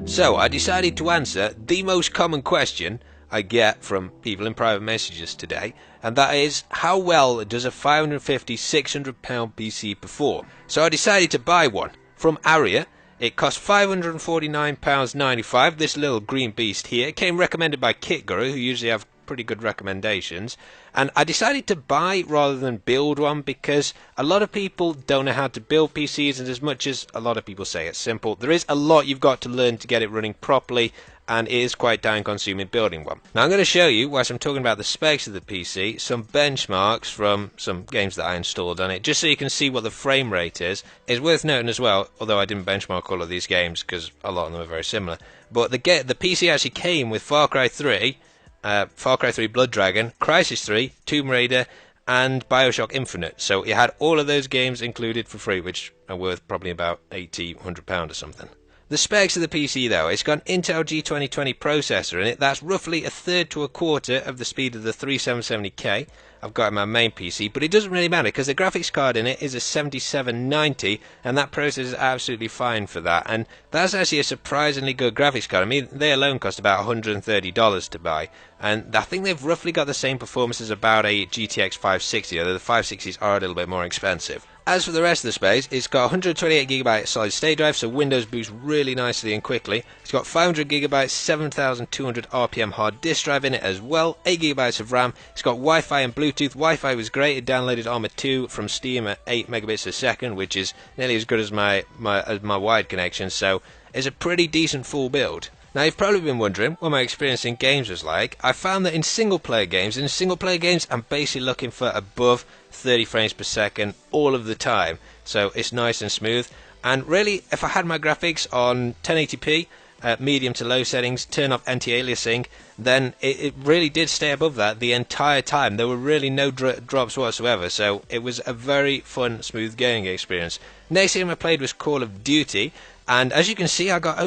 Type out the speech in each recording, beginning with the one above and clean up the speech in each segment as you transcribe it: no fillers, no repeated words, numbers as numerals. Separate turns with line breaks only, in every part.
So I decided to answer the most common question I get from people in private messages today, and that is, how well does a £550, £600 PC perform? So I decided to buy one from Aria. It cost £549.95, this little green beast here. It came recommended by KitGuru, who usually have pretty good recommendations, and I decided to buy rather than build one because a lot of people don't know how to build PCs, and as much as a lot of people say it's simple, there is a lot you've got to learn to get it running properly, and it is quite time consuming building one. Now I'm going to show you, whilst I'm talking about the specs of the PC, some benchmarks from some games that I installed on it, just so you can see what the frame rate is. It's worth noting as well, although I didn't benchmark all of these games because a lot of them are very similar, but the PC actually came with Far Cry 3, Far Cry 3 Blood Dragon, Crysis 3, Tomb Raider, and Bioshock Infinite. So it had all of those games included for free, which are worth probably about £80, £100 or something. The specs of the PC though, it's got an Intel G2020 processor in it. That's roughly a third to a quarter of the speed of the 3770K I've got in my main PC, but it doesn't really matter because the graphics card in it is a 7790, and that processor is absolutely fine for that, and that's actually a surprisingly good graphics card. I mean, they alone cost about $130 to buy, and I think they've roughly got the same performance as about a GTX 560, although the 560s are a little bit more expensive. As for the rest of the space, it's got 128GB solid state drive, so Windows boots really nicely and quickly. It's got 500GB 7200 RPM hard disk drive in it as well, 8GB of RAM. It's got Wi-Fi and Bluetooth. Wi-Fi was great. It downloaded Arma 2 from Steam at 8 megabits a second, which is nearly as good as my wired connection, so it's a pretty decent full build. Now you've probably been wondering what my experience in games was like. I found that in single player games, I'm basically looking for above 30 frames per second all of the time, so it's nice and smooth. And really, if I had my graphics on 1080p, medium to low settings, turn off anti-aliasing, then it really did stay above that the entire time. There were really no drops whatsoever, so it was a very fun, smooth gaming experience. Next game I played was Call of Duty, and as you can see, I got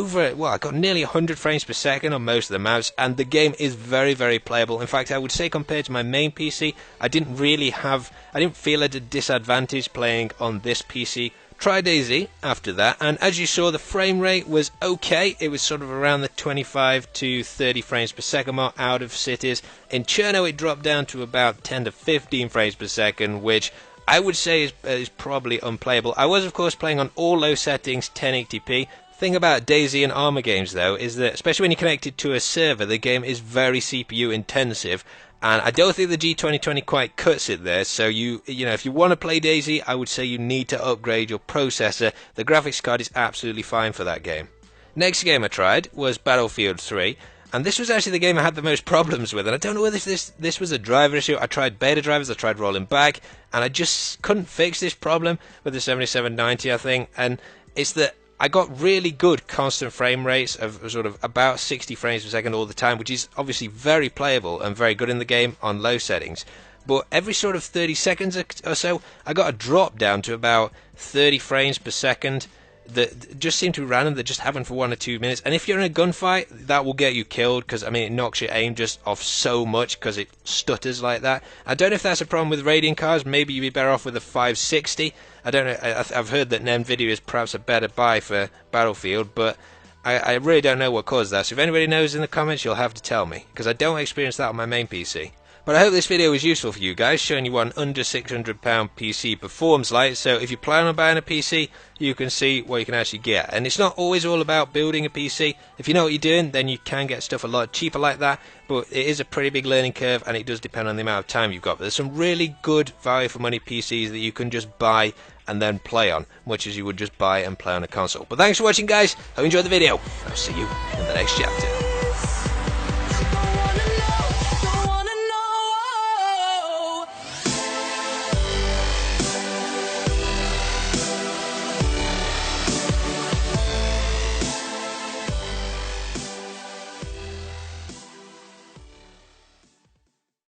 nearly 100 frames per second on most of the maps, and the game is very, very playable. In fact, I would say compared to my main PC, I didn't feel at a disadvantage playing on this PC. Try DayZ after that, and as you saw, the frame rate was okay. It was sort of around the 25 to 30 frames per second mark out of cities. In Cherno, it dropped down to about 10 to 15 frames per second, which I would say is probably unplayable. I was, of course, playing on all low settings, 1080p. Thing about DayZ and Arma games, though, is that, especially when you're connected to a server, the game is very CPU intensive, and I don't think the G2020 quite cuts it there. So if you want to play DayZ, I would say you need to upgrade your processor. The graphics card is absolutely fine for that game. Next game I tried was Battlefield 3. And this was actually the game I had the most problems with, and I don't know whether this was a driver issue. I tried beta drivers, I tried rolling back, and I just couldn't fix this problem with the 7790, I think. And it's that I got really good constant frame rates of sort of about 60 frames per second all the time, which is obviously very playable and very good in the game on low settings. But every sort of 30 seconds or so, I got a drop down to about 30 frames per second. That just seem to be random, that just happen for 1 or 2 minutes, and if you're in a gunfight, that will get you killed, because it knocks your aim just off so much because it stutters like that. I don't know if that's a problem with Radeon cards. Maybe you'd be better off with a 560. I don't know. I've heard that NVIDIA is perhaps a better buy for Battlefield, but I really don't know what caused that. So if anybody knows in the comments, you'll have to tell me, because I don't experience that on my main PC. But I hope this video was useful for you guys, showing you what an under £600 PC performs like. So if you plan on buying a PC, you can see what you can actually get. And it's not always all about building a PC. If you know what you're doing, then you can get stuff a lot cheaper like that. But it is a pretty big learning curve, and it does depend on the amount of time you've got. But there's some really good value for money PCs that you can just buy and then play on, much as you would just buy and play on a console. But thanks for watching, guys. Hope you enjoyed the video. I'll see you in the next chapter.